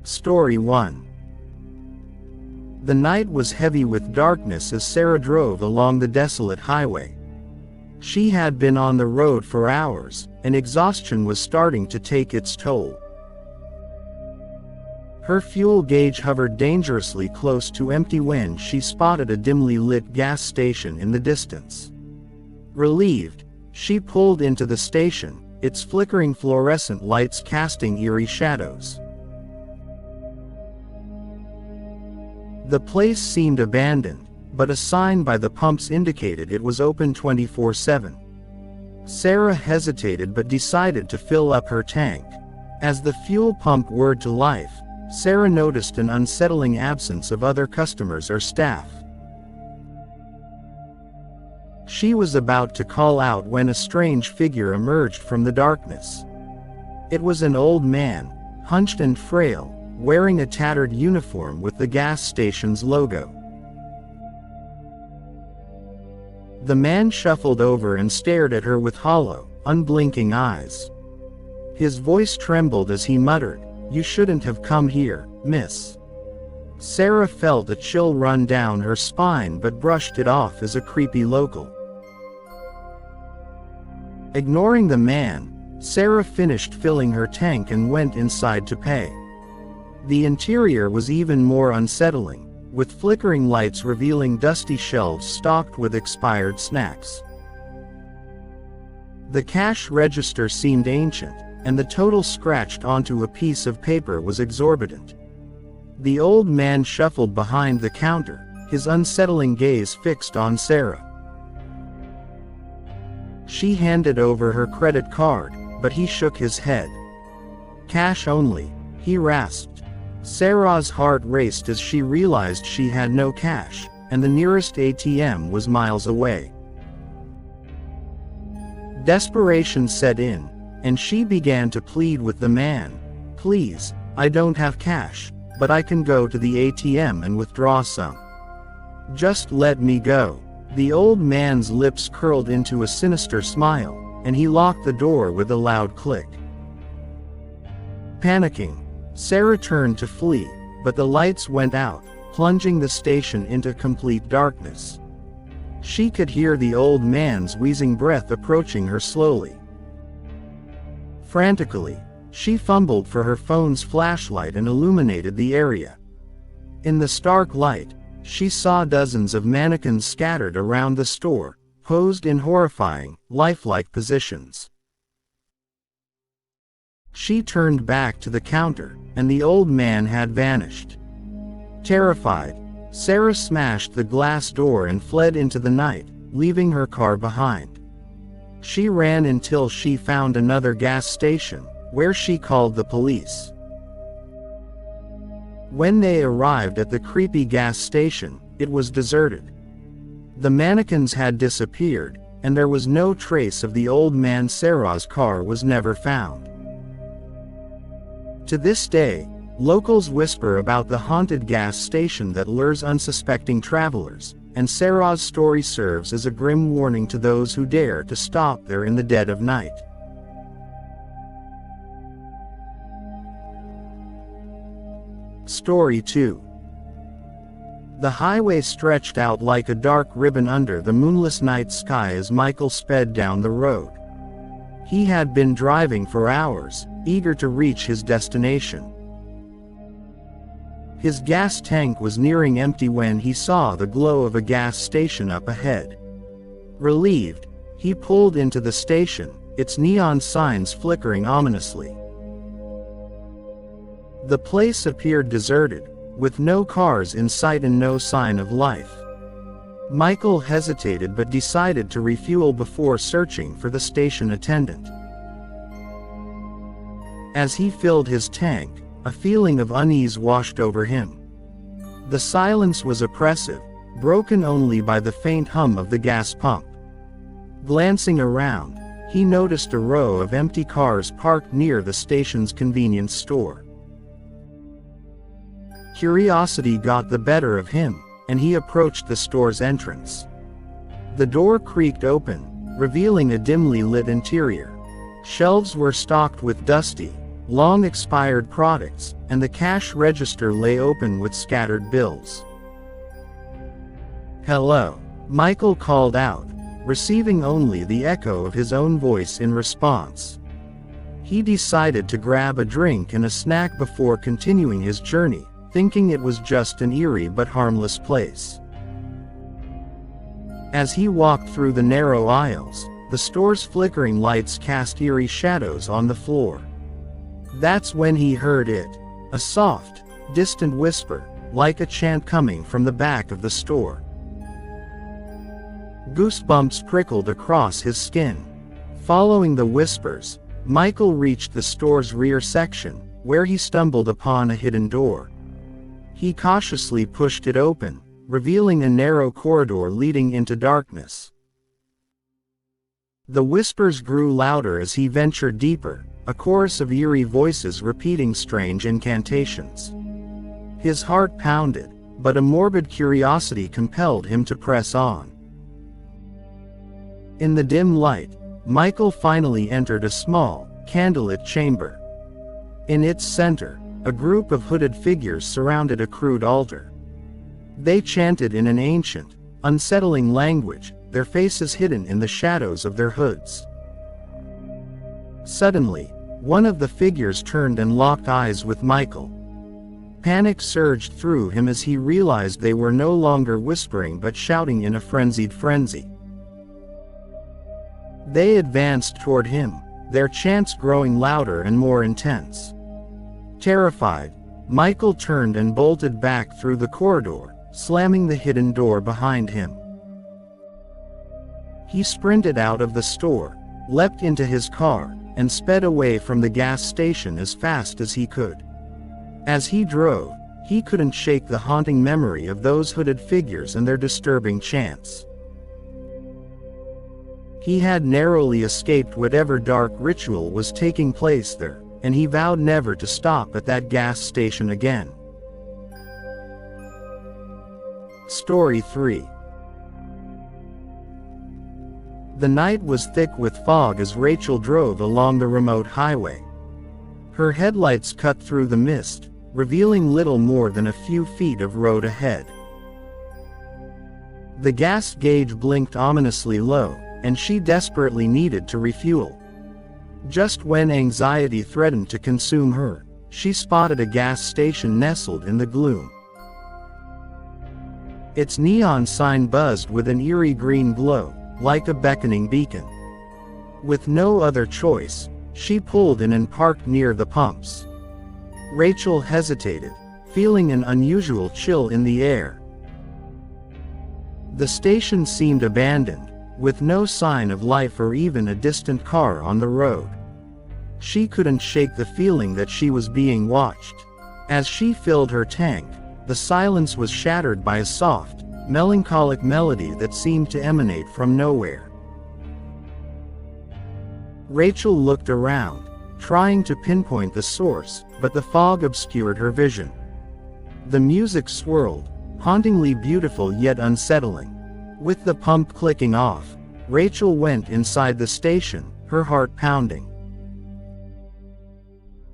Story 1. The night was heavy with darkness as Sarah drove along the desolate highway. She had been on the road for hours, and exhaustion was starting to take its toll. Her fuel gauge hovered dangerously close to empty when she spotted a dimly lit gas station in the distance. Relieved, she pulled into the station, its flickering fluorescent lights casting eerie shadows. The place seemed abandoned, but a sign by the pumps indicated it was open 24/7. Sarah hesitated but decided to fill up her tank. As the fuel pump whirred to life, Sarah noticed an unsettling absence of other customers or staff. She was about to call out when a strange figure emerged from the darkness. It was an old man, hunched and frail, wearing a tattered uniform with the gas station's logo. The man shuffled over and stared at her with hollow, unblinking eyes. His voice trembled as he muttered, "You shouldn't have come here, miss." Sarah felt a chill run down her spine but brushed it off as a creepy local. Ignoring the man, Sarah finished filling her tank and went inside to pay. The interior was even more unsettling, with flickering lights revealing dusty shelves stocked with expired snacks. The cash register seemed ancient, and the total scratched onto a piece of paper was exorbitant. The old man shuffled behind the counter, his unsettling gaze fixed on Sarah. She handed over her credit card, but he shook his head. "Cash only," he rasped. Sarah's heart raced as she realized she had no cash, and the nearest ATM was miles away. Desperation set in, and she began to plead with the man, "Please, I don't have cash, but I can go to the ATM and withdraw some. Just let me go." The old man's lips curled into a sinister smile, and he locked the door with a loud click. Panicking, Sarah turned to flee, but the lights went out, plunging the station into complete darkness. She could hear the old man's wheezing breath approaching her slowly. Frantically, she fumbled for her phone's flashlight and illuminated the area. In the stark light, she saw dozens of mannequins scattered around the store, posed in horrifying, lifelike positions. She turned back to the counter, and the old man had vanished. Terrified, Sarah smashed the glass door and fled into the night, leaving her car behind. She ran until she found another gas station, where she called the police. When they arrived at the creepy gas station, it was deserted. The mannequins had disappeared, and there was no trace of the old man. Sarah's car was never found. To this day, locals whisper about the haunted gas station that lures unsuspecting travelers, and Sarah's story serves as a grim warning to those who dare to stop there in the dead of night. Story 2. The highway stretched out like a dark ribbon under the moonless night sky as Michael sped down the road. He had been driving for hours, eager to reach his destination. His gas tank was nearing empty when he saw the glow of a gas station up ahead. Relieved, he pulled into the station, its neon signs flickering ominously. The place appeared deserted, with no cars in sight and no sign of life. Michael hesitated but decided to refuel before searching for the station attendant. As he filled his tank, a feeling of unease washed over him. The silence was oppressive, broken only by the faint hum of the gas pump. Glancing around, he noticed a row of empty cars parked near the station's convenience store. Curiosity got the better of him, and he approached the store's entrance. The door creaked open, revealing a dimly lit interior. Shelves were stocked with dusty, long-expired products, and the cash register lay open with scattered bills. "Hello," Michael called out, receiving only the echo of his own voice in response. He decided to grab a drink and a snack before continuing his journey, thinking it was just an eerie but harmless place. As he walked through the narrow aisles, the store's flickering lights cast eerie shadows on the floor. That's when he heard it, a soft, distant whisper, like a chant coming from the back of the store. Goosebumps prickled across his skin. Following the whispers, Michael reached the store's rear section, where he stumbled upon a hidden door. He cautiously pushed it open, revealing a narrow corridor leading into darkness. The whispers grew louder as he ventured deeper, a chorus of eerie voices repeating strange incantations. His heart pounded, but a morbid curiosity compelled him to press on. In the dim light, Michael finally entered a small, candlelit chamber. In its center, a group of hooded figures surrounded a crude altar. They chanted in an ancient, unsettling language, their faces hidden in the shadows of their hoods. Suddenly, one of the figures turned and locked eyes with Michael. Panic surged through him as he realized they were no longer whispering but shouting in a frenzied frenzy. They advanced toward him, their chants growing louder and more intense. Terrified, Michael turned and bolted back through the corridor, slamming the hidden door behind him. He sprinted out of the store, leapt into his car, and sped away from the gas station as fast as he could. As he drove, he couldn't shake the haunting memory of those hooded figures and their disturbing chants. He had narrowly escaped whatever dark ritual was taking place there, and he vowed never to stop at that gas station again. Story 3. The night was thick with fog as Rachel drove along the remote highway. Her headlights cut through the mist, revealing little more than a few feet of road ahead. The gas gauge blinked ominously low, and she desperately needed to refuel. Just when anxiety threatened to consume her, she spotted a gas station nestled in the gloom. Its neon sign buzzed with an eerie green glow, like a beckoning beacon. With no other choice, she pulled in and parked near the pumps. Rachel hesitated, feeling an unusual chill in the air. The station seemed abandoned, with no sign of life or even a distant car on the road. She couldn't shake the feeling that she was being watched. As she filled her tank, the silence was shattered by a soft, melancholic melody that seemed to emanate from nowhere. Rachel looked around, trying to pinpoint the source, but the fog obscured her vision. The music swirled, hauntingly beautiful yet unsettling. With the pump clicking off, Rachel went inside the station, her heart pounding.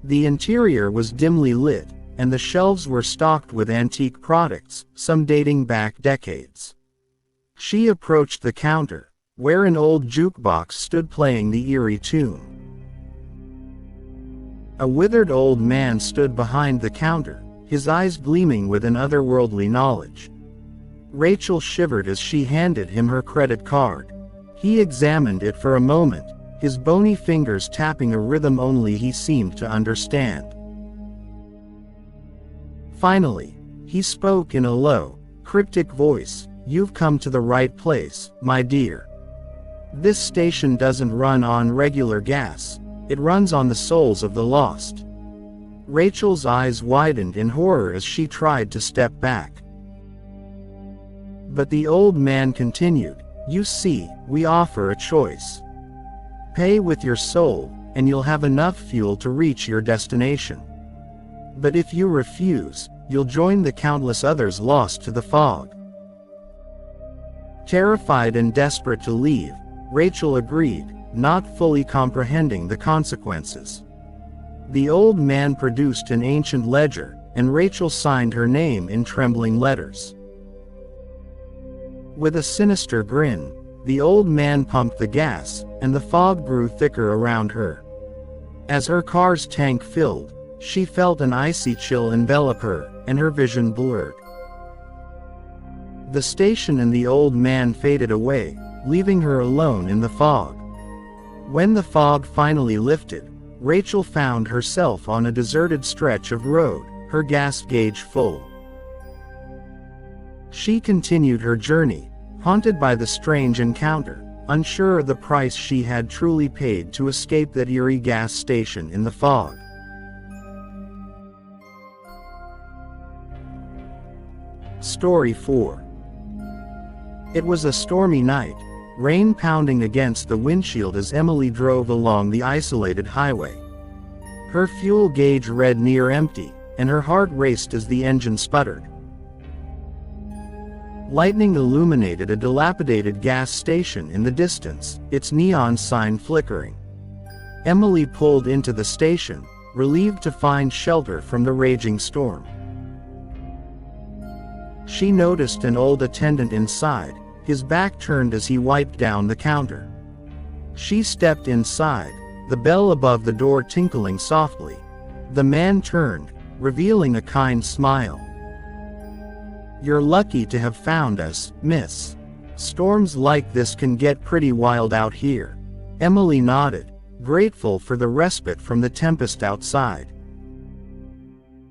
The interior was dimly lit, and the shelves were stocked with antique products, some dating back decades. She approached the counter, where an old jukebox stood playing the eerie tune. A withered old man stood behind the counter, his eyes gleaming with an otherworldly knowledge. Rachel shivered as she handed him her credit card. He examined it for a moment, his bony fingers tapping a rhythm only he seemed to understand. Finally, he spoke in a low, cryptic voice, "You've come to the right place, my dear. This station doesn't run on regular gas, it runs on the souls of the lost." Rachel's eyes widened in horror as she tried to step back. But the old man continued, "You see, we offer a choice. Pay with your soul, and you'll have enough fuel to reach your destination. But if you refuse, you'll join the countless others lost to the fog." Terrified and desperate to leave, Rachel agreed, not fully comprehending the consequences. The old man produced an ancient ledger, and Rachel signed her name in trembling letters. With a sinister grin, the old man pumped the gas, and the fog grew thicker around her. As her car's tank filled, she felt an icy chill envelop her, and her vision blurred. The station and the old man faded away, leaving her alone in the fog. When the fog finally lifted, Rachel found herself on a deserted stretch of road, her gas gauge full. She continued her journey, haunted by the strange encounter, unsure of the price she had truly paid to escape that eerie gas station in the fog. Story 4. It was a stormy night, rain pounding against the windshield as Emily drove along the isolated highway. Her fuel gauge read near empty, and her heart raced as the engine sputtered. Lightning illuminated a dilapidated gas station in the distance, its neon sign flickering. Emily pulled into the station, relieved to find shelter from the raging storm. She noticed an old attendant inside, his back turned as he wiped down the counter. She stepped inside, the bell above the door tinkling softly. The man turned, revealing a kind smile. "You're lucky to have found us, miss. Storms like this can get pretty wild out here." Emily nodded, grateful for the respite from the tempest outside.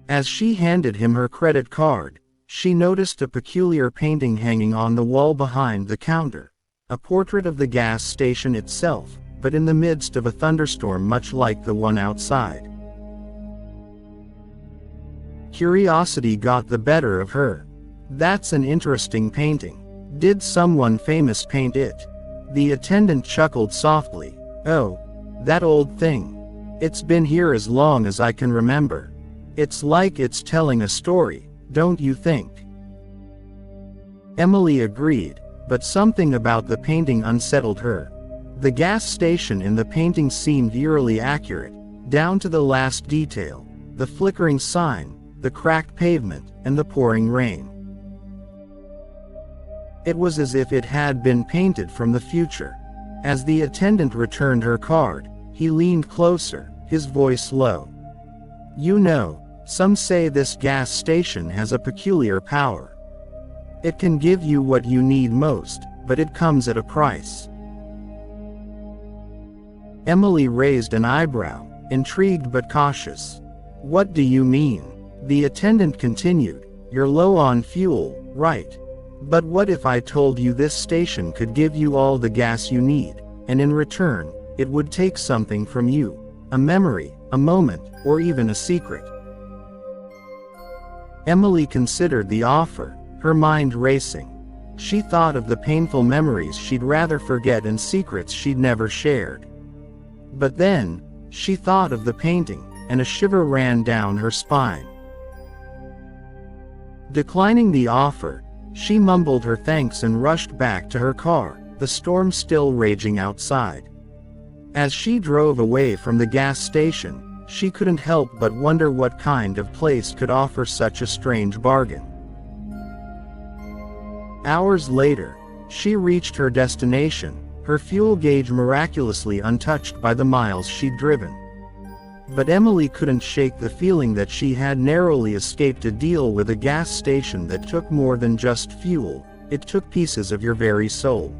As she handed him her credit card, she noticed a peculiar painting hanging on the wall behind the counter, a portrait of the gas station itself, but in the midst of a thunderstorm much like the one outside. Curiosity got the better of her. "That's an interesting painting. Did someone famous paint it?" The attendant chuckled softly. "Oh, that old thing. It's been here as long as I can remember. It's like it's telling a story, don't you think?" Emily agreed, but something about the painting unsettled her. The gas station in the painting seemed eerily accurate, down to the last detail: the flickering sign, the cracked pavement, and the pouring rain. It was as if it had been painted from the future. As the attendant returned her card, he leaned closer, his voice low. "You know, some say this gas station has a peculiar power. It can give you what you need most, but it comes at a price." Emily raised an eyebrow, intrigued but cautious. "What do you mean?" The attendant continued. "You're low on fuel, right? But what if I told you this station could give you all the gas you need, and in return, it would take something from you? A memory, a moment, or even a secret?" Emily considered the offer, her mind racing. She thought of the painful memories she'd rather forget and secrets she'd never shared. But then, she thought of the painting, and a shiver ran down her spine. Declining the offer, she mumbled her thanks and rushed back to her car, the storm still raging outside. As she drove away from the gas station, she couldn't help but wonder what kind of place could offer such a strange bargain. Hours later, she reached her destination, her fuel gauge miraculously untouched by the miles she'd driven. But Emily couldn't shake the feeling that she had narrowly escaped a deal with a gas station that took more than just fuel, it took pieces of your very soul.